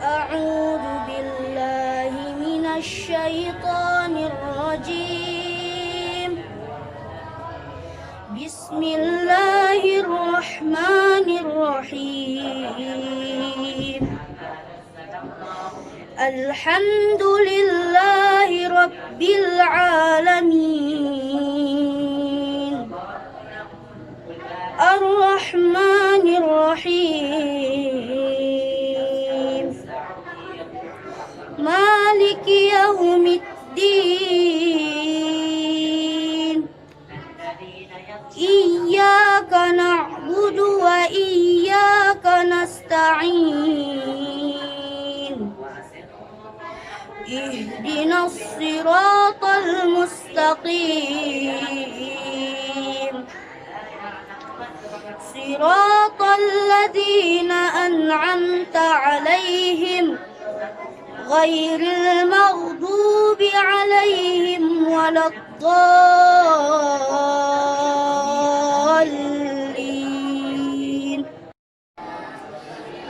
أعوذ بالله من الشيطان الرجيم. بسم الله الرحمن الرحيم. الحمد لله رب العالمين. الرحمن الرحيم. مالك يوم الدين. إياك نعبد وإياك نستعين. اهدنا الصراط المستقيم. صراط الذين أنعمت عليهم غير المغضوب عليهم ولا الضالين.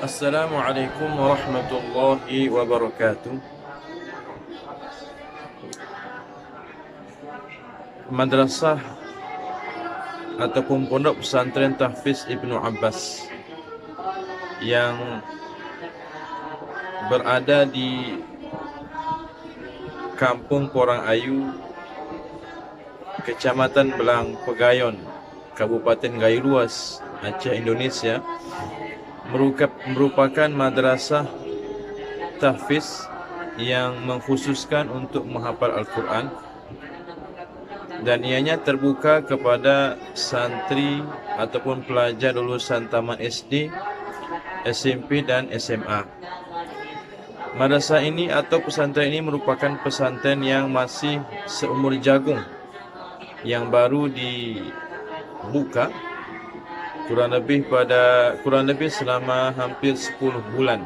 Assalamualaikum warahmatullahi wabarakatuh. Madrasah ataupun pondok pesantren Tahfiz Ibnu Abbas yang berada di Kampung Porang Ayu, Kecamatan Belang Pegayon, Kabupaten Gayo Luas, Aceh, Indonesia, merupakan madrasah tahfiz yang mengkhususkan untuk menghafal Al-Quran, dan ianya terbuka kepada santri ataupun pelajar lulusan taman SD, SMP dan SMA. Madrasah ini atau pesantren ini merupakan pesantren yang masih seumur jagung, yang baru dibuka kurang lebih selama hampir 10 bulan.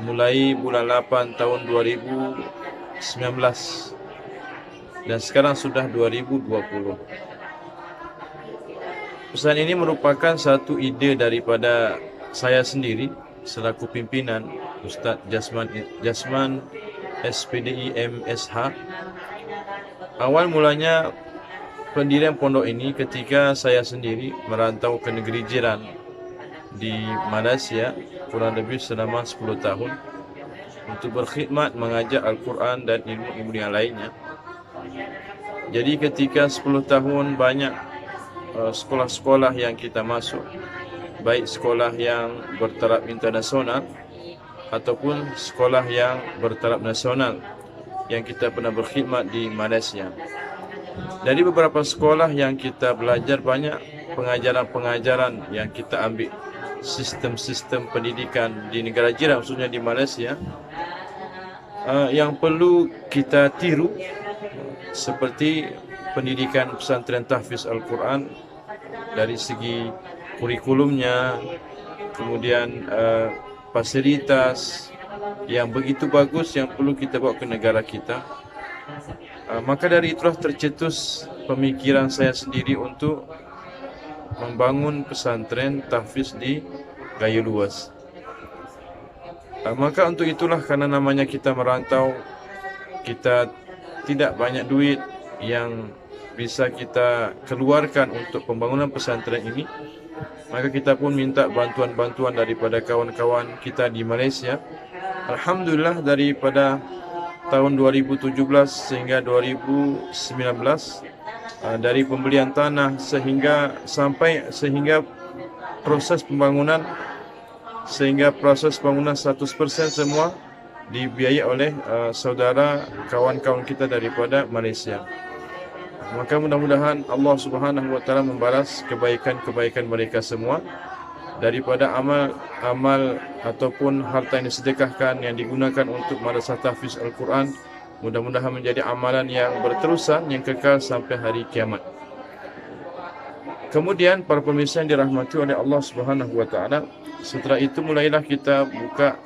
Mulai bulan 8 tahun 2019 dan sekarang sudah 2020. Pesan ini merupakan satu ide daripada saya sendiri selaku pimpinan, Ustaz Jasman SPDI MSH. Awal mulanya pendirian pondok ini ketika saya sendiri merantau ke negeri jiran di Malaysia kurang lebih selama 10 tahun untuk berkhidmat mengajar Al-Quran dan ilmu-ilmu yang lainnya. Jadi ketika 10 tahun banyak sekolah-sekolah yang kita masuk, baik sekolah yang bertaraf internasional ataupun sekolah yang bertaraf nasional yang kita pernah berkhidmat di Malaysia. Dari beberapa sekolah yang kita belajar, banyak pengajaran-pengajaran yang kita ambil, sistem-sistem pendidikan di negara jiran khususnya di Malaysia yang perlu kita tiru, seperti pendidikan pesantren tahfiz Al-Quran dari segi kurikulumnya, kemudian fasilitas yang begitu bagus yang perlu kita bawa ke negara kita. Maka dari itulah tercetus pemikiran saya sendiri untuk membangun pesantren tahfiz di Gayo Luas. Maka untuk itulah, karena namanya kita merantau, kita tidak banyak duit yang bisa kita keluarkan untuk pembangunan pesantren ini, maka kita pun minta bantuan-bantuan daripada kawan-kawan kita di Malaysia. Alhamdulillah, daripada tahun 2017 sehingga 2019, dari pembelian tanah sehingga proses pembangunan 100% semua dibiayai oleh saudara kawan-kawan kita daripada Malaysia. Maka mudah-mudahan Allah Subhanahu wa taala membalas kebaikan-kebaikan mereka semua daripada amal ataupun harta yang disedekahkan yang digunakan untuk madrasah tahfiz Al-Quran. Mudah-mudahan menjadi amalan yang berterusan, yang kekal sampai hari kiamat. Kemudian para pemirsa yang dirahmati oleh Allah Subhanahu wa taala, setelah itu mulailah kita buka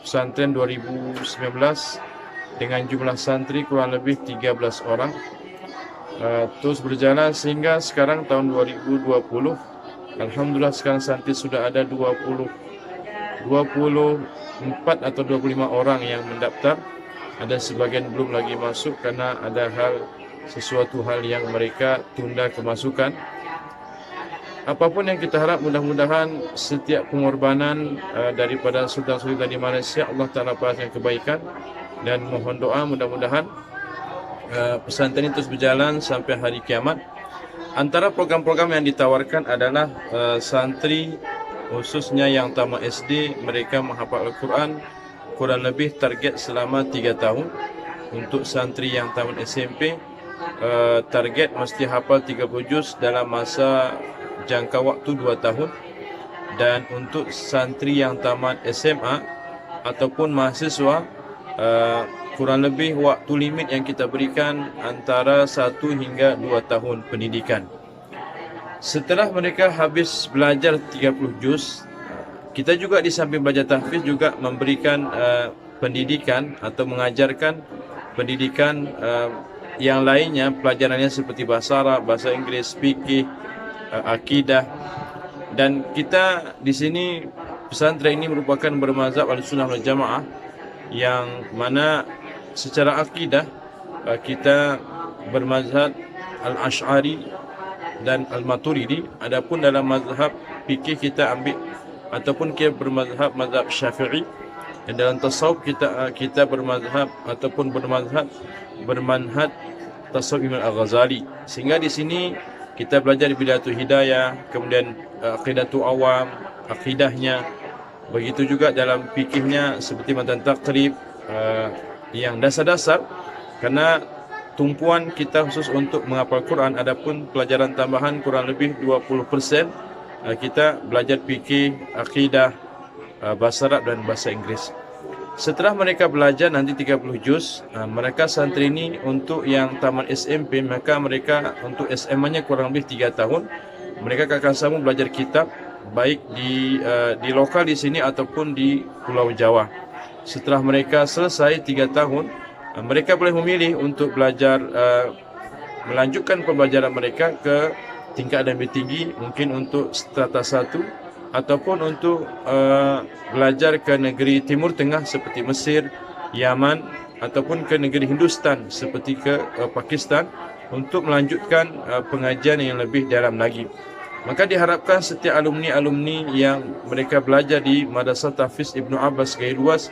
pesantren 2019 dengan jumlah santri kurang lebih 13 orang. Terus berjalan sehingga sekarang tahun 2020, alhamdulillah sekarang santri sudah ada 20 24 atau 25 orang yang mendaftar. Ada sebagian belum lagi masuk karena ada sesuatu hal yang mereka tunda kemasukan. Apapun yang kita harap, mudah-mudahan setiap pengorbanan daripada saudara-saudara di Malaysia, Allah Ta'ala balaskan kebaikan, dan mohon doa mudah-mudahan pesantren ini terus berjalan sampai hari kiamat. Antara program-program yang ditawarkan adalah santri khususnya yang tamat SD, mereka menghafal Al-Quran kurang lebih target selama 3 tahun. Untuk santri yang tamat SMP, target mesti hafal 30 juz dalam masa jangka waktu 2 tahun. Dan untuk santri yang tamat SMA ataupun mahasiswa, kurang lebih waktu limit yang kita berikan antara 1 hingga 2 tahun pendidikan. Setelah mereka habis belajar 30 juz, kita juga di samping belajar tahfiz juga memberikan pendidikan atau mengajarkan pendidikan yang lainnya, pelajarannya seperti bahasa Arab, bahasa Inggris, fikih, akidah. Dan kita di sini, pesantren ini merupakan bermazhab Ahlussunnah wal Jamaah, yang mana secara akidah kita bermazhab Al-Asy'ari dan Al-Maturidi. Adapun dalam mazhab fikih kita ambil ataupun kita bermazhab mazhab Syafi'i, dan dalam tasawuf kita bermazhab ataupun bermanhaj tasawuf Imam Al-Ghazali. Sehingga di sini kita belajar Bidayatul Hidayah, kemudian Aqidatul Awam, akidahnya. Begitu juga dalam fikihnya seperti matan takrib, yang dasar-dasar, karena tumpuan kita khusus untuk menghafal Quran. Adapun pelajaran tambahan kurang lebih 20% kita belajar fikih, akidah, bahasa Arab dan bahasa Inggris. Setelah mereka belajar nanti 30 juz, mereka santri ini untuk yang tamat SMP, maka mereka untuk SMA-nya kurang lebih 3 tahun. Mereka akan sambung belajar kitab, baik di lokal di sini ataupun di Pulau Jawa. Setelah mereka selesai 3 tahun, mereka boleh memilih untuk belajar, melanjutkan pembelajaran mereka ke tingkat yang lebih tinggi, mungkin untuk strata 1, ataupun untuk belajar ke negeri Timur Tengah seperti Mesir, Yaman, ataupun ke negeri Hindustan seperti ke Pakistan, untuk melanjutkan pengajian yang lebih dalam lagi. Maka diharapkan setiap alumni-alumni yang mereka belajar di Madrasah Tahfiz Ibnu Abbas Gailuas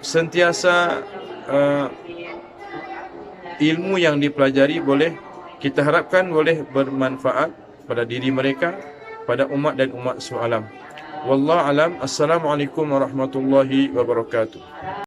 sentiasa ilmu yang dipelajari kita harapkan boleh bermanfaat pada diri mereka, pada umat dan umat sealam. Wallahu alam. Assalamualaikum warahmatullahi wabarakatuh.